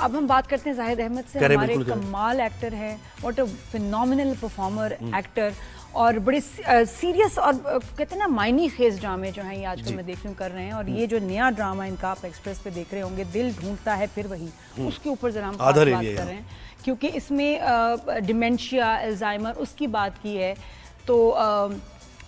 अब हम बात करते हैं जाहिद अहमद से। हमारे कमाल एक्टर हैं, what a phenomenal performer actor, और बड़े सीरियस और कहते हैं ना मायनी खेज ड्रामे जो हैं ये आजकल मैं देख रही हूँ कर रहे हैं। और ये जो नया ड्रामा इनका आप एक्सप्रेस पे देख रहे होंगे, दिल ढूंढता है फिर वही, उसके ऊपर जरा हम बात कर रहे हैं, क्योंकि इसमें डिमेंशिया, अल्जाइमर उसकी बात की है। तो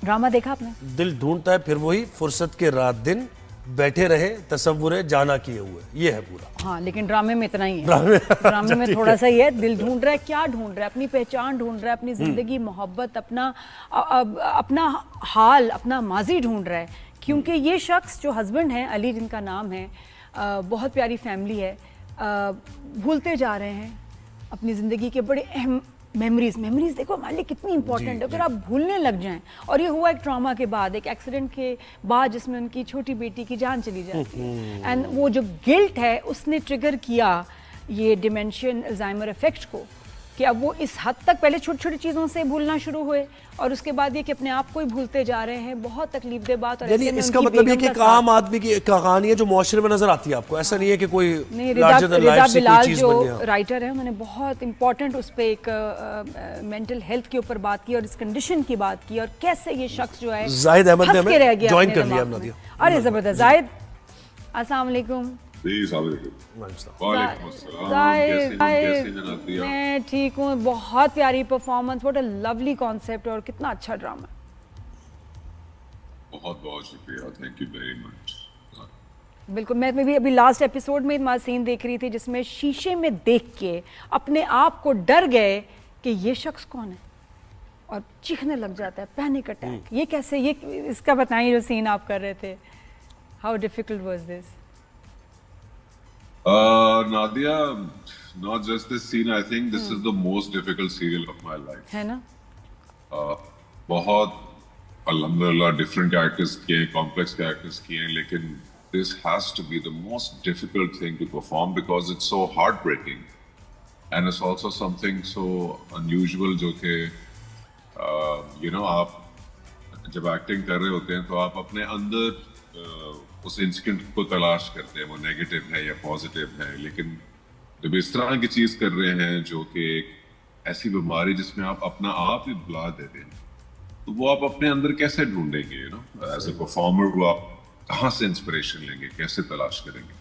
ड्रामा देखा आपने? दिल ढूंढता है फिर वही, फुर्सत के रात दिन बैठे रहे तसव्वुरे जाना किए हुए, ये है पूरा। हाँ, लेकिन ड्रामे में इतना ही है। ड्रामे में थोड़ा सा ही है, दिल ढूंढ रहा है, क्या ढूंढ रहा है? अपनी पहचान ढूंढ रहा है, अपनी जिंदगी, मोहब्बत, अपना हाल, अपना माजी ढूंढ रहा है। क्योंकि ये शख्स जो हस्बैंड है, अली जिनका नाम है, बहुत प्यारी फैमिली है, भूलते जा रहे हैं अपनी ज़िंदगी के बड़े अहम मेमोरीज देखो हमारे लिए कितनी इंपॉर्टेंट है। अगर आप भूलने लग जाएं, और ये हुआ एक ट्रॉमा के बाद, एक एक्सीडेंट के बाद जिसमें उनकी छोटी बेटी की जान चली जाती है, एंड वो जो गिल्ट है उसने ट्रिगर किया ये डिमेंशियन अल्जाइमर इफेक्ट को, कि अब वो इस हद तक पहले छोटी छोटी चीज़ों से भूलना शुरू हुए, और उसके बाद ये कि अपने आप को ही भूलते जा रहे हैं। बहुत तकलीफदेह बात। और यानी इसका मतलब ये कि एक आम आदमी की कहानी है जो मुआशरे में नजर आती है आपको, ऐसा नहीं है कि कोई रिदा बिलाल जो राइटर है उन्होंने बहुत इंपॉर्टेंट उस पर एक मेंटल हेल्थ के ऊपर बात की और इस कंडीशन की बात की, और कैसे ये शख्स जो है जाहिद अहमद ने हमें ज्वाइन कर लिया। अरे जबरदस्त। जाहिद अस्सलाम वालेकुम। मैं ठीक हूँ, बहुत प्यारी performance, what a lovely concept, और कितना अच्छा ड्रामा। बहुत बहुत शुक्रिया, थैंक यू वेरी मच। बिल्कुल, मैं भी अभी लास्ट एपिसोड में एक सीन देख रही थी जिसमें शीशे में देख के अपने आप को डर गए कि ये शख्स कौन है, और चीखने लग जाता है, पैनिक अटैक। ये कैसे, ये इसका बताइए जो सीन आप कर रहे थे, how difficult was this? Nadia, not just this scene, I think this is the most difficult serial of my life. है ना? बहुत अल्हम्दुलिल्लाह डिफरेंट कैरेक्टर्स किए, कॉम्प्लेक्स कैरेक्टर्स किए, लेकिन this has to be the most difficult thing to perform because it's so heartbreaking and it's also something so unusual जो कि you know आप जब एक्टिंग कर रहे होते हैं तो आप अपने अंदर उस इंस्टेंट को तलाश करते हैं, वो नेगेटिव है या पॉजिटिव है, लेकिन जब इस तरह की चीज कर रहे हैं जो कि एक ऐसी बीमारी जिसमें आप अपना आप ही बुला देते हैं, तो वो आप अपने अंदर कैसे ढूंढेंगे? You know, as a performer वो आप कहाँ से इंस्पिरेशन लेंगे, कैसे तलाश करेंगे?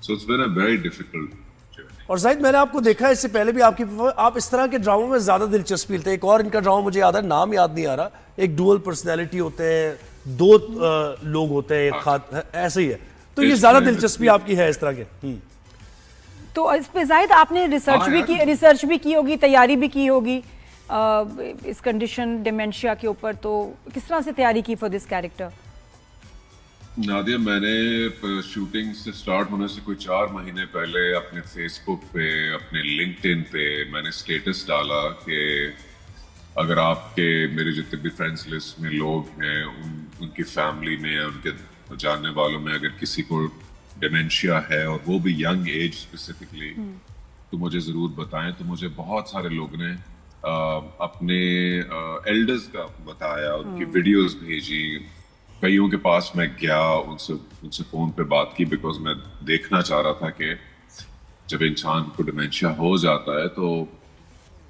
So it's been a very difficult journey. और जाहिद मैंने आपको देखा है इससे पहले भी आप इस तरह के ड्रामों में ज्यादा दिलचस्पी लेते हैं। एक और इनका ड्रामा मुझे याद है, नाम याद नहीं आ रहा, एक डुअल पर्सनैलिटी होते हैं, दो लोग होते हैं, ऐसे ही है, तो ये ज्यादा दिलचस्पी आपकी है इस तरह के। तो इस पे जाहिद आपने रिसर्च भी की होगी, तैयारी भी की होगी इस कंडीशन डिमेंशिया के ऊपर, तो किस तरह से तैयारी की फॉर दिस कैरेक्टर? नादिया, मैंने शूटिंग से स्टार्ट होने से कोई 4 महीने पहले अपने फेसबुक पे, अपने लिंक्डइन पे मैंने स्टेटस डाला कि अगर आपके मेरे जितने भी फ्रेंड्स लिस्ट में लोग हैं, उनकी फैमिली में या उनके जानने वालों में अगर किसी को डिमेंशिया है और वो भी यंग एज स्पेसिफिकली, तो मुझे ज़रूर बताएं। तो मुझे बहुत सारे लोगों ने अपने एल्डर्स का बताया, उनकी वीडियोस भेजी, कईयों के पास मैं गया, उनसे फ़ोन पे बात की, बिकॉज मैं देखना चाह रहा था कि जब इंसान को डिमेंशिया हो जाता है तो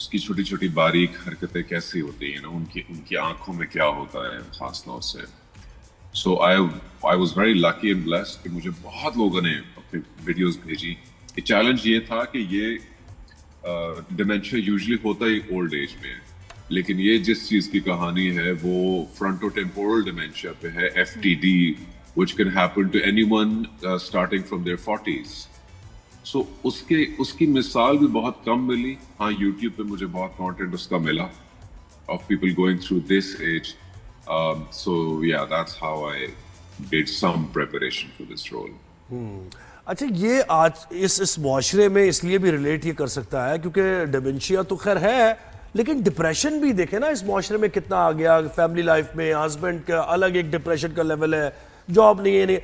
उसकी छोटी छोटी बारीक हरकतें कैसी होती हैं ना, उनकी आंखों में क्या होता है खास तौर से। So I was very lucky and blessed कि मुझे बहुत लोगों ने अपनी वीडियोस भेजी। ये चैलेंज ये था कि ये डिमेंशिया यूजुअली होता ही ओल्ड एज में है, लेकिन ये जिस चीज़ की कहानी है वो फ्रंटोटेम्पोरल डिमेंशिया पे है, FTD, which can happen to anyone starting from their 40s. सो उसकी मिसाल भी बहुत कम मिली। हाँ, यूट्यूब पे मुझे बहुत कंटेंट उसका मिला of people going through this age. So yeah, that's how I did some preparation for this role. अच्छा, ये आज इस मुआशरे में इसलिए भी रिलेट ये कर सकता है क्योंकि डिमेंशिया तो खैर है, लेकिन डिप्रेशन भी देखे ना इस मुआशरे में कितना आ गया। फैमिली लाइफ में हस्बैंड का अलग एक डिप्रेशन का लेवल है, जॉब नहीं है, नहीं।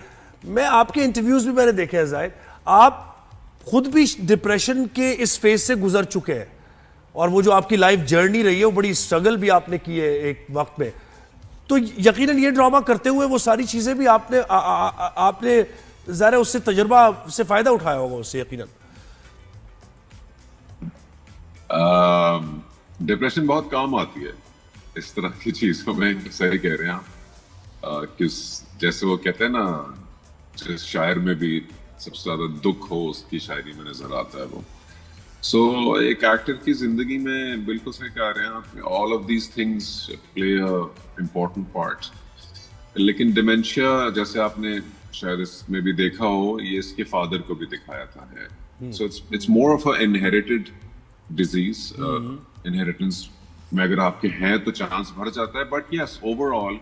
मैं आपके इंटरव्यूज भी मैंने देखे हैं जाहिद, आप खुद भी डिप्रेशन के इस फेज से गुजर चुके हैं, और वो जो आपकी लाइफ जर्नी रही है वो बड़ी स्ट्रगल भी आपने की है एक वक्त में। तो यकीनन ये ड्रामा करते हुए वो सारी चीजें भी आपने ज़ाहिर उससे तजुर्बा से फायदा उठाया होगा उससे यकीनन। डिप्रेशन बहुत काम आती है इस तरह की चीजों में, सही कह रहे हैं आप। किस जैसे वो कहते हैं ना, जिस शायर में भी सबसे ज्यादा दुख हो उसकी शायरी में नजर आता है वो। सो एक एक्टर की जिंदगी में बिल्कुल सही कह रहे हैं आप, all of these things play a important part. लेकिन डिमेंशिया जैसे आपने शायद इसमें भी देखा हो, ये इसके फादर को भी दिखाया था है। So it's more of a inherited disease. Inheritance में अगर आपके हैं तो चांस बढ़ जाता है, बट यस ओवरऑल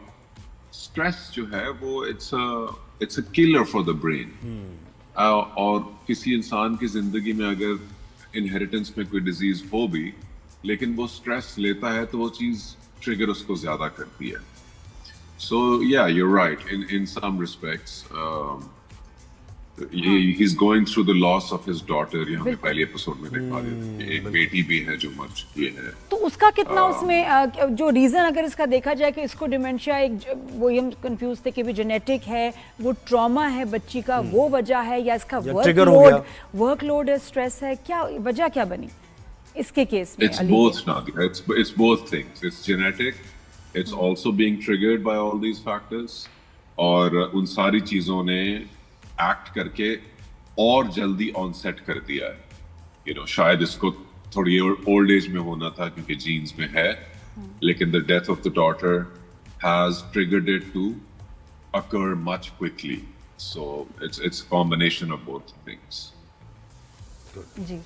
स्ट्रेस जो है वो it's a killer for the brain. और किसी इंसान की जिंदगी में अगर इनहेरिटेंस में कोई डिजीज हो भी, लेकिन वो स्ट्रेस लेता है तो वो चीज ट्रिगर उसको ज्यादा करती है। सो या you're right in some respects. He's going through the loss of his daughter. ये हमने पहले एपिसोड में देखा था। एक बेटी भी है जो मर चुकी है। तो उसका कितना उसमें जो रीजन अगर इसका देखा जाए कि इसको डिमेंशिया, एक वो हम कंफ्यूज थे कि भी जेनेटिक है, वो ट्रॉमा है बच्ची का, वो वजह है, या इसका वर्कलोड है, स्ट्रेस है, क्या वजह क्या बनी इसके केस में? It's both, Nadia. It's both things. It's genetic. It's also being triggered by all these factors. और उन सारी चीजों ने एक्ट करके और जल्दी ऑनसेट कर दिया है। शायद इसको थोड़ी ओल्ड एज में होना था क्योंकि जीन्स में है, लेकिन the death of the daughter has triggered it to occur much quickly. So it's combination of both things. जी,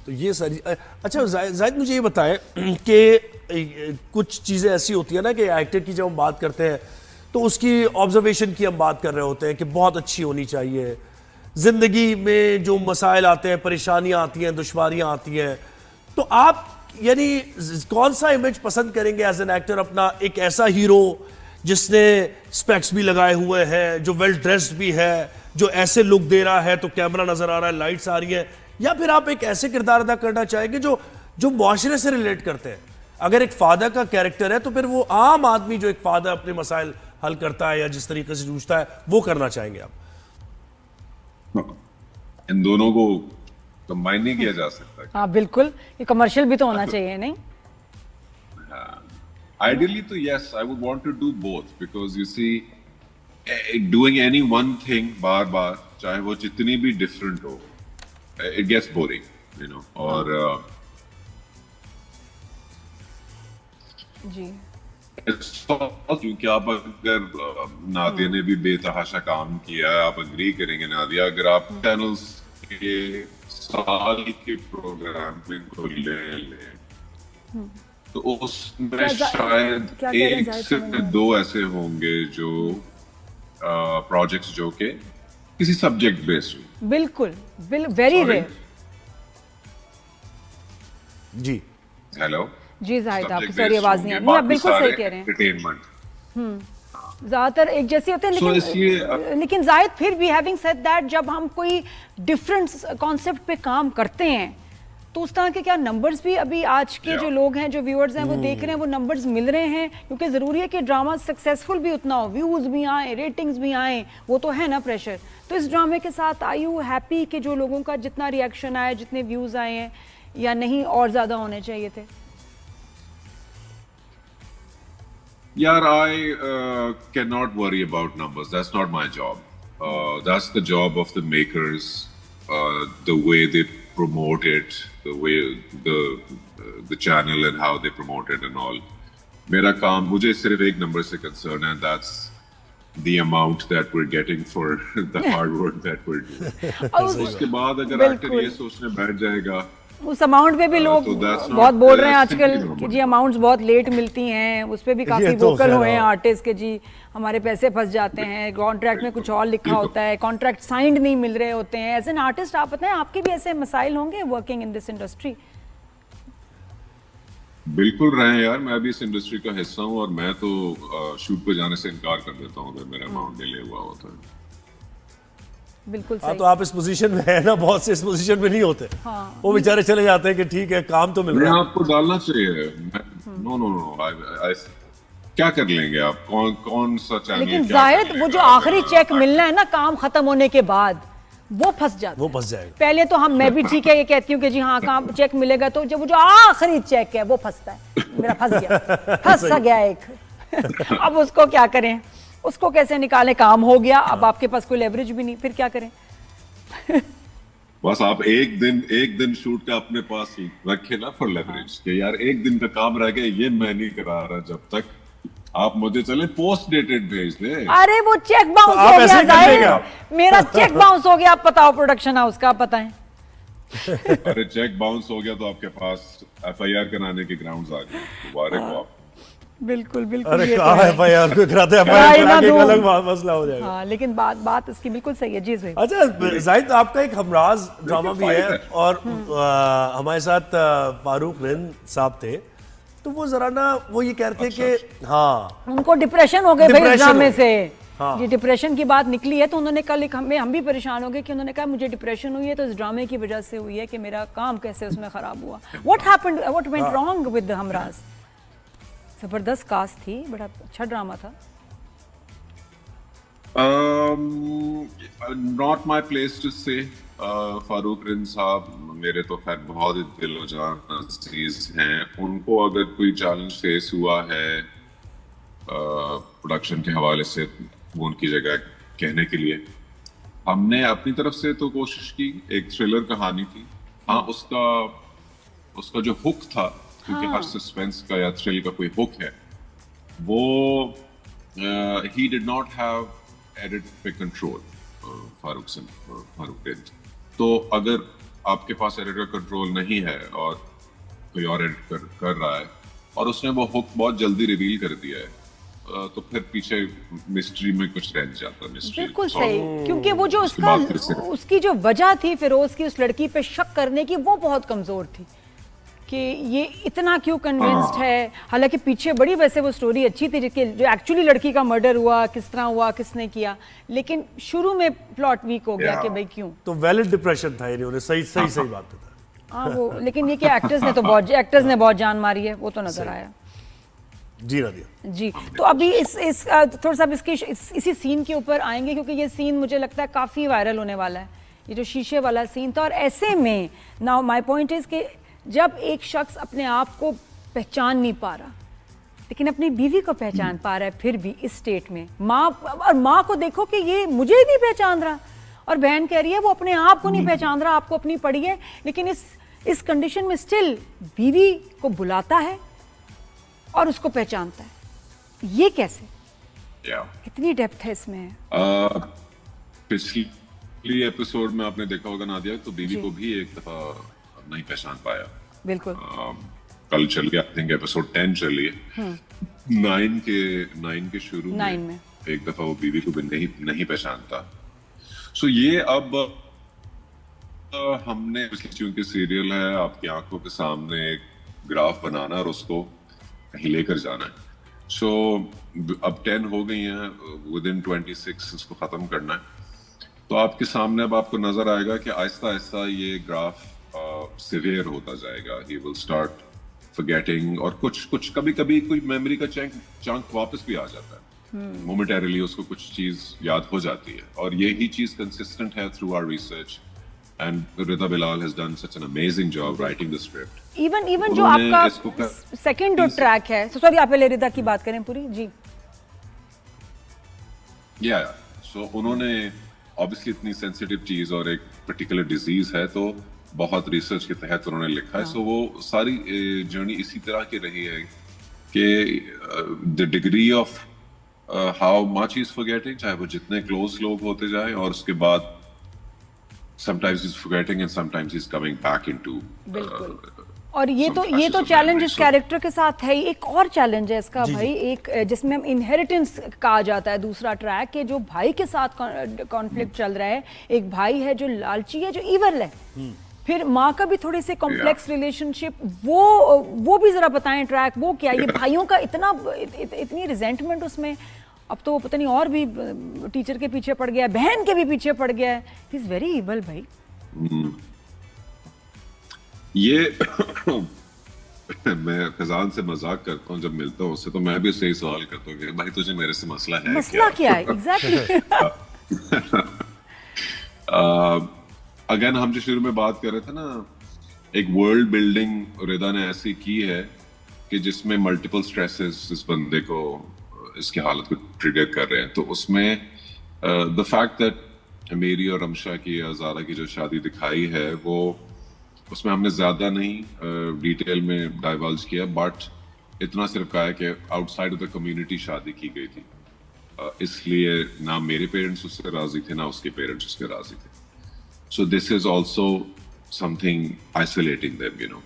तो ये सारी अच्छा जाहिद मुझे ये बताएं कि कुछ चीज़ें ऐसी होती है ना कि एक्टर की जब हम बात करते हैं तो उसकी ऑब्जर्वेशन की हम बात कर रहे होते हैं कि बहुत अच्छी होनी चाहिए। ज़िंदगी में जो मसाइल आते हैं, परेशानियां आती हैं, दुश्वारियां आती हैं, तो आप यानी कौन सा इमेज पसंद करेंगे एज एन एक्टर अपना? एक ऐसा हीरो जिसने स्पेक्स भी लगाए हुए हैं, जो वेल ड्रेस्ड भी है, जो ऐसे लुक दे रहा है तो कैमरा नजर आ रहा है, लाइट्स आ रही है, या फिर आप एक ऐसे किरदार अदा करना चाहेंगे जो मुआशरे से रिलेट करते हैं? अगर एक फादर का कैरेक्टर है तो फिर वो आम आदमी जो एक फादर अपने मसाइल हल करता है या जिस तरीके से जूझता है वो करना चाहेंगे आप? इन दोनों को कंबाइन नहीं किया जा सकता। हाँ बिल्कुल, ये कमर्शियल भी तो होना चाहिए नहीं? Ideally तो yes, I would want to do both because you see, doing any one thing बार बार, चाहे वो जितनी भी different हो, it gets boring, और जी क्योंकि आप अगर नादिया ने भी बेतहाशा काम किया, आप अग्री करेंगे नादिया, अगर आप चैनल्स के साल के प्रोग्रामिंग को ले तो उसमें शायद एक से दो ऐसे होंगे जो प्रोजेक्ट्स जो के किसी सब्जेक्ट बेस्ड हो। बिल्कुल वेरी रेयर। जी हेलो जी जाहिद, आपकी सारी आवाज नहीं आ रही, आप बिल्कुल सही कह रहे हैं। एंटरटेनमेंट ज्यादातर एक जैसे होते हैं, लेकिन जाहिद फिर भी हैविंग सेड दैट जब हम कोई डिफरेंट कॉन्सेप्ट पे काम करते हैं तो उस तरह के क्या नंबर्स भी अभी आज के जो लोग हैं, जो व्यूअर्स हैं, वो देख रहे हैं, वो नंबर्स मिल रहे हैं? क्योंकि ज़रूरी है कि ड्रामा सक्सेसफुल भी उतना हो, व्यूज़ भी आए, रेटिंग्स भी आए, वो तो है ना प्रेशर। तो इस ड्रामे के साथ आर यू हैप्पी कि जो लोगों का जितना रिएक्शन आया, जितने व्यूज़ आए हैं, या नहीं और ज़्यादा होने चाहिए थे? यार I cannot worry about numbers. That's not my job. That's the job of the makers. The way they promote it, the way the channel and how they promote it and all. मेरा काम, मुझे सिर्फ एक number से concern है, that's the amount that we're getting for the hard work that we're doing. उसके बाद अगर एक्टर ये सोचने बैठ जाएगा, उस अमाउंट पे भी लोग बहुत बोल रहे हैं आजकल कि जी अमाउंट्स बहुत लेट मिलती हैं, उस पे भी काफी वोकल हुए हैं आर्टिस्ट के जी हमारे पैसे फंस जाते हैं, कॉन्ट्रैक्ट में कुछ और लिखा होता है, कॉन्ट्रैक्ट साइंड नहीं मिल रहे होते हैं। एज एन आर्टिस्ट आप बताएं, आपके भी ऐसे मसाइल होंगे वर्किंग इन दिस इंडस्ट्री? बिल्कुल रहे यार, मैं भी इस इंडस्ट्री का हिस्सा हूँ और मैं तो शूट पे जाने से इनकार कर देता हूँ अगर मेरा अमाउंट डिले हुआ होता है। बिल्कुल सही। तो आप इस पोजीशन में है ना, बहुत से इस पोजीशन में नहीं होते। वो बेचारे चले जाते हैं कि ठीक है काम तो मिल रहा है। आपको डालना चाहिए। नो क्या कर लेंगे आप? कौन सा चैनल? लेकिन जाहिद वो जो आखिरी चेक मिलना है ना काम खत्म होने के बाद, वो फंस जाता वो है। फंस जाएगा। पहले तो मैं भी ठीक है ये कहती हूँ कि जी हाँ कहाँ चेक मिलेगा, तो जब वो जो आखिरी चेक है वो फंसता है, मेरा फंस गया, फंस गया एक। अब उसको क्या करें, उसको कैसे निकालें, काम हो गया, अब आपके पास कोई लेवरेज भी नहीं, फिर क्या करें। बस आप एक दिन शूट का अपने पास रखे ना फॉर लेवरेज, कि यार एक दिन का काम रह गया, ये मैं नहीं करा रहा, जब तक आप मुझे चले पोस्ट डेटेड भेज दे। अरे वो चेक बाउंस आप हो ऐसे गया ही कर जाहिर, देगा। मेरा चेक बाउंस हो गया, आप बताओ प्रोडक्शन हाउस का, आप बताएं। अरे चेक बाउंस हो गया तो आपके पास एफआईआर कराने के ग्राउंड्स आ गए, मुबारक हो आप। बिल्कुल बिल्कुल। अरे ये तो कहाँ है। एफआईआर को कराते हैं, कराई एफआईआर ना करा के एक दूं। अलग मसला हो जाएगा। हाँ लेकिन बात इसकी बिल्कुल सही है जी भाई। अच्छा जाहिद, आपका एक हमराज ड्रामा भी है, और हमारे साथ फारूक रिंद साहब थे, तो वो जरा ना वो ये कहते थे कि हाँ उनको डिप्रेशन हो गए भाई इस डिप्रेशन ड्रामे हो से। हाँ। ये डिप्रेशन की बात निकली है, तो उन्होंने कल एक हम भी परेशान हो गए कि उन्होंने कहा मुझे डिप्रेशन हुई है तो इस ड्रामे की वजह से हुई है कि मेरा काम कैसे उसमें खराब हुआ। What happened, what went wrong with Humraaz. जबरदस्त कास्ट थी, बड़ा अच्छा ड्रामा था। नॉट माई प्लेस टू से। फारूक रिंद साहब मेरे तो खैर बहुत ही दिलो जान अजीज हैं, उनको अगर कोई चैलेंज फेस हुआ है प्रोडक्शन के हवाले से, वो उनकी जगह कहने के लिए, हमने अपनी तरफ से तो कोशिश की। एक थ्रिलर कहानी थी, हाँ उसका जो हुक था, क्योंकि हर सस्पेंस का या थ्रिल का कोई हुक है, वो he did not have edit पे कंट्रोल। फारूक रिंद, तो अगर आपके पास एडिटर कंट्रोल नहीं है और कोई और एडिट कर रहा है और उसने वो हुक बहुत जल्दी रिवील कर दिया है, तो फिर पीछे मिस्ट्री में कुछ रह जाता है। मिस्ट्री बिल्कुल सही, क्योंकि वो जो उसके बाद फिर से उसकी जो वजह थी फिरोज की उस लड़की पे शक करने की, वो बहुत कमजोर थी कि ये इतना क्यों कन्विंस्ड है। हालांकि पीछे बड़ी वैसे वो स्टोरी अच्छी थी, जिसके जो एक्चुअली लड़की का मर्डर हुआ, किस तरह हुआ, किसने किया, लेकिन शुरू में प्लॉट वीक हो गया कि भाई क्यों। तो वैलिड डिप्रेशन था, इन्होंने सही बात बताया। हाँ वो, लेकिन ये कि एक्टर्स ने बहुत जान मारी है, वो तो नजर आया। जी नादिया जी, तो अभी इस थोड़ा सा इसी सीन के ऊपर आएंगे, क्योंकि ये सीन मुझे लगता है काफ़ी वायरल होने वाला है, ये जो शीशे वाला सीन था। और ऐसे में नाउ माय पॉइंट इज कि जब एक शख्स अपने आप को पहचान नहीं पा रहा, लेकिन अपनी बीवी को पहचान पा रहा है, फिर भी इस स्टेट में माँ को देखो कि ये मुझे ही नहीं पहचान रहा, और बहन कह रही है वो अपने आप को नहीं पहचान रहा, आपको अपनी पड़ी है, लेकिन इस कंडीशन में स्टिल बीवी को बुलाता है और उसको पहचानता है। ये कैसे, कितनी डेप्थ है इसमें। पिछली एपिसोड में आपने देखा होगा नादिया, तो बीवी को भी एक दफा नहीं पहचान पाया। बिल्कुल। कल चलिए, आई थिंक एपिसोड 10 चलिए, 9 के शुरू में एक दफा वो बीवी को भी नहीं पहचानता। सो ये अब हमने, क्योंकि सीरियल है, आपकी आंखों के सामने एक ग्राफ बनाना और उसको कहीं लेकर जाना है। सो अब 10 हो गई हैं, विदिन 26 इसको खत्म करना है। तो आपके सामने अब आपको नजर आएगा कि आहिस्ता आहिस्ता ये ग्राफ सिवियर होता जाएगा। ही विल स्टार्ट फॉरगेटिंग, और कुछ कभी कभी कोई मेमोरी का चंक वापस भी आ जाता है, मोमेंटरीली उसको कुछ चीज याद हो जाती है। और यही चीज कंसिस्टेंट है through our research, and Rida Bilal has done such an amazing job writing the script. Even जो आपका सेकंड जो ट्रैक है, सॉरी आप पहले रिदा की बात करें पूरी जी। सो उन्होंने ऑब्वियसली इतनी सेंसिटिव चीज और एक पर्टिकुलर डिजीज है, तो बहुत रिसर्च के तहत उन्होंने लिखा है। सो वो सारी जर्नी इसी तरह की रही है कि the degree of how much he is forgetting, चाहे वो जितने क्लोज लोग होते जाएं, और उसके बाद sometimes he's forgetting and sometimes he's coming back into बिल्कुल। और ये तो चैलेंज इस कैरेक्टर के साथ है। एक और चैलेंज है इसका भाई, एक जिसमें हम इनहेरिटेंस कहा जाता है, दूसरा ट्रैक के जो भाई के साथ कॉन्फ्लिक्ट चल रहा है। एक भाई है जो लालची है, जो ईवल है, फिर माँ का भी थोड़ी सी कॉम्प्लेक्स रिलेशनशिप, वो भी जरा बताएं ट्रैक, वो क्या ये भाइयों का इतनी रिजेंटमेंट उसमें। अब तो पता नहीं और भी टीचर के पीछे पड़ गया है, बहन के भी पीछे पड़ गया है। ही इज वेरी इवल भाई। ये मैं खजान से मजाक करता हूँ, जब मिलता हूँ उससे, तो मैं भी उससे ही सवाल करता हूँ कि भाई तुझे मेरे से मसला है क्या है एग्जैक्टली। अगेन हम जो शुरू में बात कर रहे थे ना, एक वर्ल्ड बिल्डिंग रिदा ने ऐसी की है कि जिसमें मल्टीपल स्ट्रेसेस इस बंदे को, इसकी हालत को ट्रिगर कर रहे हैं। तो उसमें द फैक्ट दैट मेरी और रमशा की, ज़ारा की जो शादी दिखाई है, वो उसमें हमने ज़्यादा नहीं डिटेल में डाइवल्ज किया, बट इतना सिर्फ कहा है कि आउटसाइड ऑफ द कम्युनिटी शादी की गई थी। इसलिए ना मेरे पेरेंट्स उससे राजी थे, ना उसके पेरेंट्स उसके राजी थे। So this is also something isolating them, you know.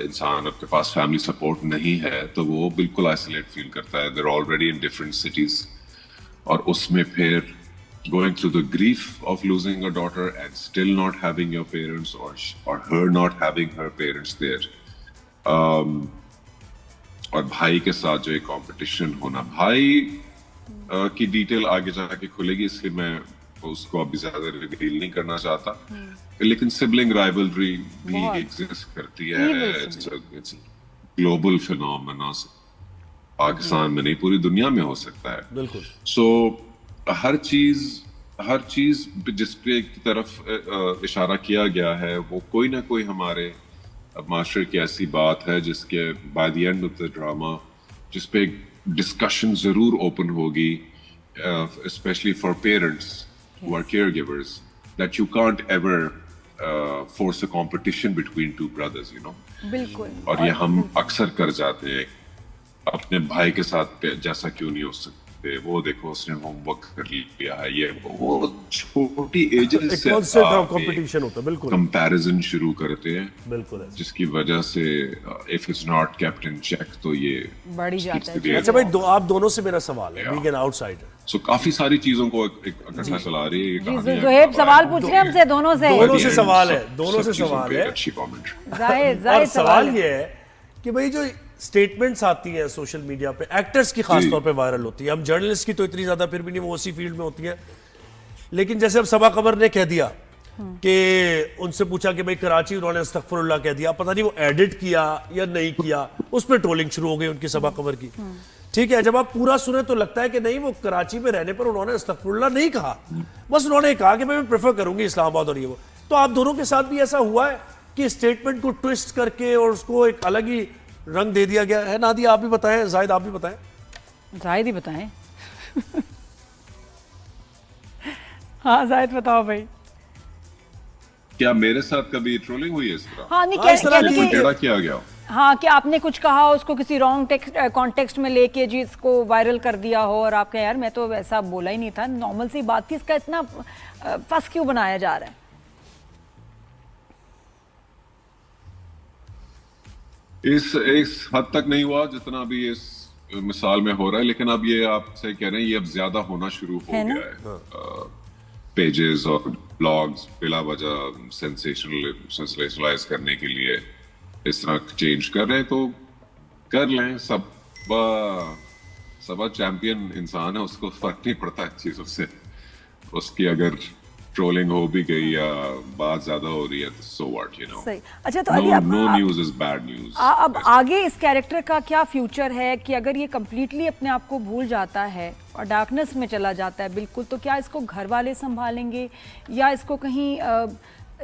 इंसान आपके पास फैमिली सपोर्ट नहीं है तो वो बिल्कुल आइसोलेट फील करता है। देर ऑलरेडी इन डिफरेंट सिटीज, और उसमें फिर going through the grief of losing a daughter and still not having your parents, or her not having her parents there. और भाई के साथ जो एक कंपटीशन होना, भाई की डिटेल आगे जाके खुलेगी, इसलिए मैं उसको अभी ज्यादा रिवील नहीं करना चाहता। लेकिन सिबलिंग राइवलरी भी एग्जिस्ट करती है। इट्स ग्लोबल फिनोमेना, पाकिस्तान में नहीं पूरी दुनिया में हो सकता है। बिल्कुल। सो हर चीज जिसपे की तरफ इशारा किया गया है, वो कोई ना कोई हमारे माशरे की ऐसी बात है जिसके by the end of the drama जिसपे डिस्कशन जरूर ओपन होगी, specially for parents who are care givers, that you can't ever force a competition between two brothers, you know. बिल्कुल। और ये हम अक्सर कर जाते हैं अपने भाई के साथ, जैसा क्यों नहीं हो सकते, वो देखो उसने होमवर्क कर लिया है, ये वो छोटी एजेस से कंपटीशन होता है। बिल्कुल। कंपैरिजन शुरू करते हैं, बिल्कुल है। जिसकी वजह से if it's not kept in check तो ये बढ़ ही जाता है। अच्छा भाई, आप दोनों से मेरा सवाल है, बीइंग एन आउटसाइडर। सो काफी सारी चीजों को इकट्ठा चला रही है ये कहानी। ज़ुहैब सवाल पूछ रहे हैं हमसे, दोनों से सवाल है, दोनों से सवाल है। अच्छी कमेंट। और सवाल ये है कि भाई जो स्टेटमेंट्स आती हैं सोशल मीडिया पे, एक्टर्स की खास तौर पे वायरल होती है, हम जर्नलिस्ट की तो इतनी ज्यादा फिर भी नहीं, वो उसी फील्ड में होती है। लेकिन जैसे अब सबा कमर ने कह दिया कि उनसे पूछा कि भाई कराची, उन्होंने अस्तगफुरुल्लाह कह दिया, पता नहीं वो एडिट किया या नहीं किया, उस पर ट्रोलिंग शुरू हो गई उनकी सबा कमर की। ठीक है, जब आप पूरा सुने तो लगता है कि नहीं, वो कराची में रहने पर उन्होंने अस्तगफुरुल्लाह नहीं कहा, बस उन्होंने कहा कि मैं प्रेफर करूंगी इस्लामाबाद और ये वो। तो आप दोनों के साथ भी ऐसा हुआ है कि स्टेटमेंट को ट्विस्ट करके और उसको एक अलग ही रंग दे दिया गया है? नादिया आप भी बताएं, जाहिद आप भी बताएं। जाहिद ही बताएं। हाँ जाहिद बताओ भाई। क्या मेरे साथ कभी ट्रोलिंग हुई है इस तरह? हाँ नहीं, इस तरह की टेढ़ा किया गया? हाँ, कि आपने कुछ कहा, उसको किसी रॉन्ग कॉन्टेक्स्ट में लेके जी इसको वायरल कर दिया हो, और आप कहें यार मैं तो वैसा बोला ही नहीं था, नॉर्मल सी बात थी, इसका इतना फस क्यों बनाया जा रहा है? इस हद तक नहीं हुआ जितना अभी इस मिसाल में हो रहा है, लेकिन अब ये आपसे कह रहे हैं ये अब ज्यादा होना शुरू हो गया है। पेजेस और ब्लॉग्स बिला वजह सेंसेशनलाइज करने के लिए इस तरह चेंज कर रहे हैं, तो कर लें। सब चैंपियन इंसान है, उसको फर्क नहीं पड़ता इन चीजों से। उसकी अगर ट्रोलिंग हो भी गई या बात ज्यादा हो रही है तो सो व्हाट, यू नो। सही। अच्छा, तो अभी no news is bad news. अब आगे इस कैरेक्टर का क्या फ्यूचर है, कि अगर ये कंप्लीटली अपने आप को भूल जाता है और डार्कनेस में चला जाता है बिल्कुल, तो क्या इसको घर वाले संभालेंगे या इसको कहीं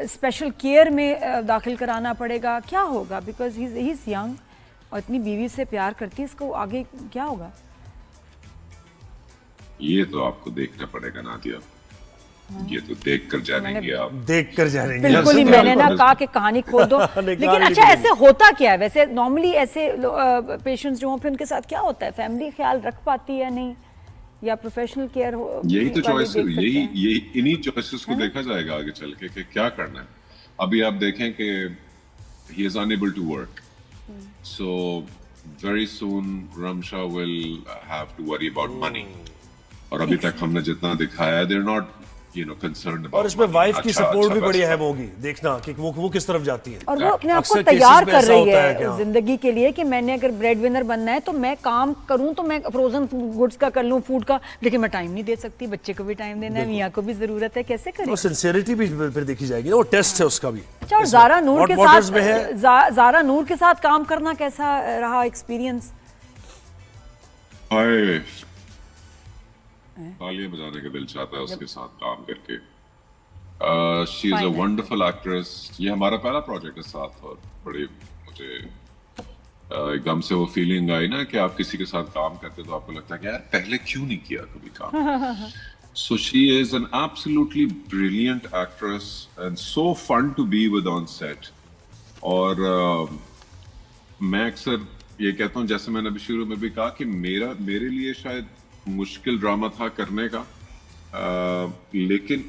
स्पेशल केयर में दाखिल कराना पड़ेगा? क्या होगा? बिकॉज ही इज यंग और इतनी बीवी से प्यार करती है, इसको आगे क्या होगा? ये तो आपको देखना पड़ेगा नादिया, ये तो देख कर जानेंगे आप। देख कर जानेंगे, बिल्कुल ही। मैंने ना कहा कि कहानी खोल दो। लेकिन अच्छा, ऐसे होता क्या है वैसे नॉर्मली? ऐसे पेशेंट्स जो हों फिर उनके साथ क्या होता है? फैमिली ख्याल रख पाती है नहीं, या प्रोफेशनल केयर हो? यही तो चॉइस, यही इन्हीं चॉइसेस को देखा जाएगा आगे चल के कि क्या करना है। अभी आप देखें कि he is unable to work, so very soon Ramsha will have to worry about money. और अभी तक हमने जितना दिखाया है, they are not concerned about, और इसमें वाइफ की सपोर्ट भी बड़ी अहम है। होगी, देखना कि वो किस तरफ जाती है, और वो अपने आप को अक्सर तैयार cases में कर ऐसा रही होता है है जिंदगी के लिए कि मैंने अगर ब्रेड विनर बनना है तो मैं काम करूं, तो मैं फ्रोजन गुड्स का कर लूं, फूड का, लेकिन मैं टाइम नहीं दे सकती, बच्चे को भी टाइम देना है, मियाँ को भी जरूरत है, कैसे करें? वो सिंसियरिटी भी फिर देखी जाएगी, वो टेस्ट है उसका भी। अच्छा, और ज़ारा नूर के साथ ज़ारा नूर के साथ काम करना कैसा रहा एक्सपीरियंस? तालियां बजाने का दिल चाहता है उसके साथ काम करके। She is a Fine. Wonderful actress. ये हमारा पहला प्रोजेक्ट है साथ, और बड़ी मुझे एकदम से वो फीलिंग आई ना कि आप किसी के साथ काम करते तो आपको लगता है कि यार पहले क्यों नहीं किया कभी काम। So she is an absolutely brilliant actress and so fun to be with on set. और मैं अक्सर ये कहता हूँ, जैसे मैंने अभी शुरू में भी कहा, कि मेरे लिए शायद मुश्किल ड्रामा था करने का, लेकिन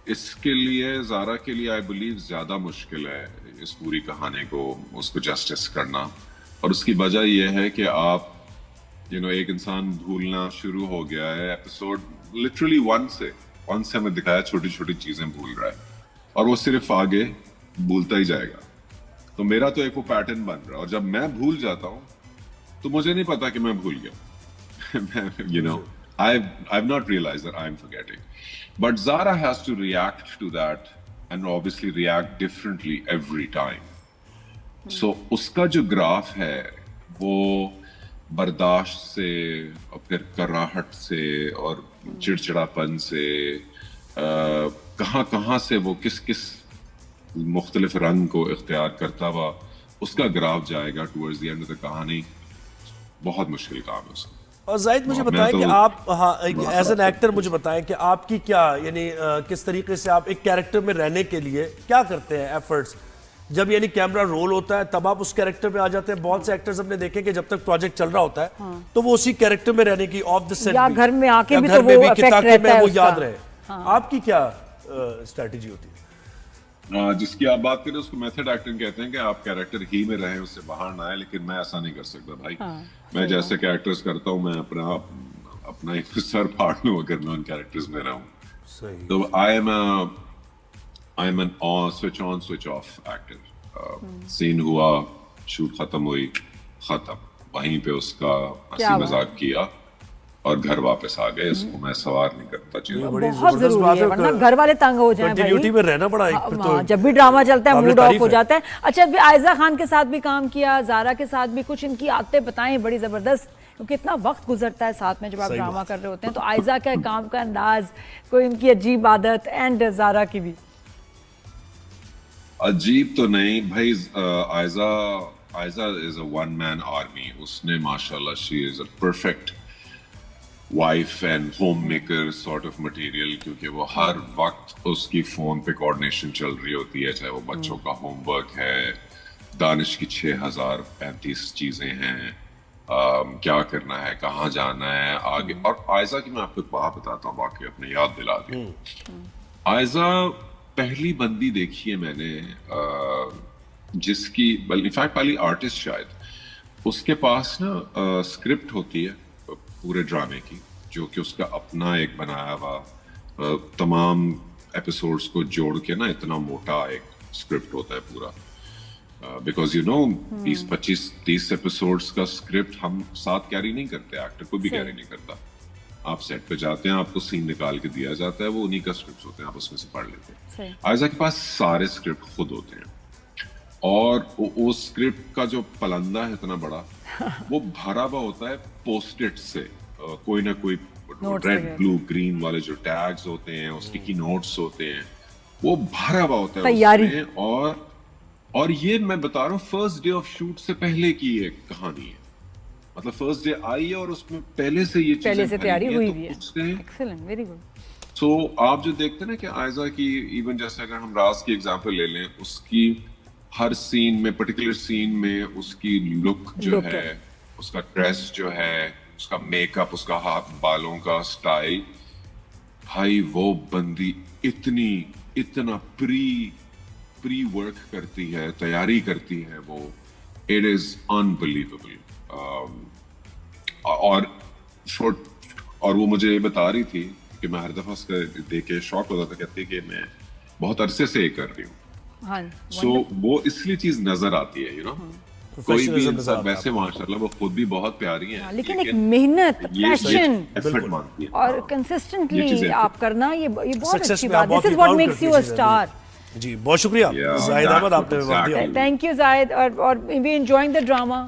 इसके लिए ज़ारा के लिए आई बिलीव ज़्यादा मुश्किल है इस पूरी कहानी को, उसको जस्टिस करना। और उसकी वजह यह है कि आप एक इंसान भूलना शुरू हो गया है। एपिसोड लिटरली वन से हमें दिखाया छोटी छोटी चीजें भूल रहा है, और वो सिर्फ आगे भूलता ही जाएगा। तो मेरा तो एक वो पैटर्न बन रहा है, और जब मैं भूल जाता हूँ तो मुझे नहीं पता कि मैं भूल गया। I've not realized that I'm forgetting. But Zara has to react to that and obviously react differently every time. So उसका जो ग्राफ है वो बर्दाश्त से और फिर कराहट से और चिड़चिड़ापन से कहाँ से वो किस मुख्तलिफ रंग को इख्तियार करता हुआ उसका ग्राफ जाएगा towards the end of the कहानी। बहुत मुश्किल काम है उसका। और जाहिद मुझे बताएं कि आप एज एन एक्टर मुझे बताएं कि आपकी क्या किस तरीके से आप एक कैरेक्टर में रहने के लिए क्या करते हैं एफर्ट्स, जब कैमरा रोल होता है तब आप उस कैरेक्टर में आ जाते हैं। बहुत से एक्टर्स हमने देखे कि जब तक प्रोजेक्ट चल रहा होता है तो वो उसी कैरेक्टर में रहने की ऑफ द सेट या घर में आके भी तो वो इफेक्ट रहता है वो उसका। याद रहे। आपकी क्या स्ट्रेटजी होती है? जिसकी आप बात करें उसको मेथड एक्टिंग कहते हैं, कि आप कैरेक्टर ही में रहें, उससे बाहर ना आए। लेकिन मैं ऐसा नहीं कर सकता भाई। मैं जैसे कैरेक्टर्स करता हूँ, मैं अपना एक सर फाड़ लूं अगर मैं उन कैरेक्टर्स में रहूं। तो I am an switch on switch off actor. Scene हुआ, शूट खत्म हुई, खत्म, वहीं पे उसका हंसी मजाक किया और घर वापस आ गए। इसको मैं सवार नहीं करता चीज़। बहुत जरूरी है, वरना घर वाले तंग हो जाएं भाई। कंटिन्यूटी में रहना पड़ा एक फिर तो जब भी ड्रामा चलता है मूड ऑफ हो जाता है। अच्छा, अभी आयजा खान के साथ भी काम किया, ज़ारा के साथ भी, कुछ इनकी आदतें बताएं बड़ी जबरदस्त, क्योंकि इतना वक्त गुजरता है साथ में जब आप ड्रामा कर रहे होते हैं। तो आयजा का काम का अंदाज, कोई इनकी अजीब आदत, एंड ज़ारा की भी। अजीब तो नहीं भाई, Aiza is a one man army. उसने माशाल्लाह, she is a perfect wife and home maker sort of material, क्योंकि वो हर वक्त उसकी फोन पे कोऑर्डिनेशन चल रही होती है, चाहे वो बच्चों का होमवर्क है, दानिश की 6035 चीजें हैं, क्या करना है, कहाँ जाना है आगे। और आयजा की मैं आपको एक बात बताता हूँ, वाकई अपने याद दिला दी। आयजा पहली बंदी देखी है मैंने जिसकी, इनफैक्ट पहली आर्टिस्ट शायद, उसके पास ना स्क्रिप्ट होती है पूरे ड्रामे की, जो कि उसका अपना एक बनाया हुआ तमाम एपिसोड्स को जोड़ के ना इतना मोटा एक स्क्रिप्ट होता है पूरा। बिकॉज 20-25-30 एपिसोड्स का स्क्रिप्ट हम साथ कैरी नहीं करते, एक्टर को भी कैरी नहीं करता। आप सेट पे जाते हैं, आपको सीन निकाल के दिया जाता है, वो उन्हीं का स्क्रिप्ट होते हैं, आप उसमें से पढ़ लेते हैं। आयजा के पास सारे स्क्रिप्ट खुद होते हैं, और वो स्क्रिप्ट का जो पलंदा है इतना बड़ा, वो भरा हुआ होता है पोस्टिट से, कोई ना कोई रेड ब्लू ग्रीन वाले जो टैग्स होते हैं, स्टिकी नोट्स होते हैं, वो भरा हुआ होता है तैयारी। और ये मैं बता रहा हूँ फर्स्ट डे ऑफ शूट से पहले की एक कहानी है। मतलब फर्स्ट डे आई है और उसमें पहले से ये पहले से तैयारी हुई तो भी है। Excellent, very good. सो आप जो देखते हैं ना कि आयजा की, इवन जैसे अगर हम राज की एग्जांपल ले लें, उसकी हर सीन में, पर्टिकुलर सीन में उसकी लुक जो है, उसका ड्रेस जो है, उसका मेकअप, उसका हाथ बालों का स्टाइल, भाई वो बंदी इतना प्री वर्क करती है, तैयारी करती है वो, इट इज अनबिलीवेबल। और वो मुझे बता रही थी कि मैं हर दफा उसका देख के शॉक होता था, कहती कि मैं बहुत अरसे से ये कर रही हूँ। सो वो इसलिए चीज नजर आती है, कोई भी इंसान, वैसे माशाल्लाह वो खुद भी बहुत प्यारी है, लेकिन एक मेहनत, पैशन एफर्ट मांगती है और कंसिस्टेंटली आप करना, ये बहुत अच्छी में बात। This is what makes you a star. जी, बहुत शुक्रिया जाहिद अहमद, आपने वक्त दिया। थैंक यू जाहिद, और वी एंजॉयिंग द ड्रामा।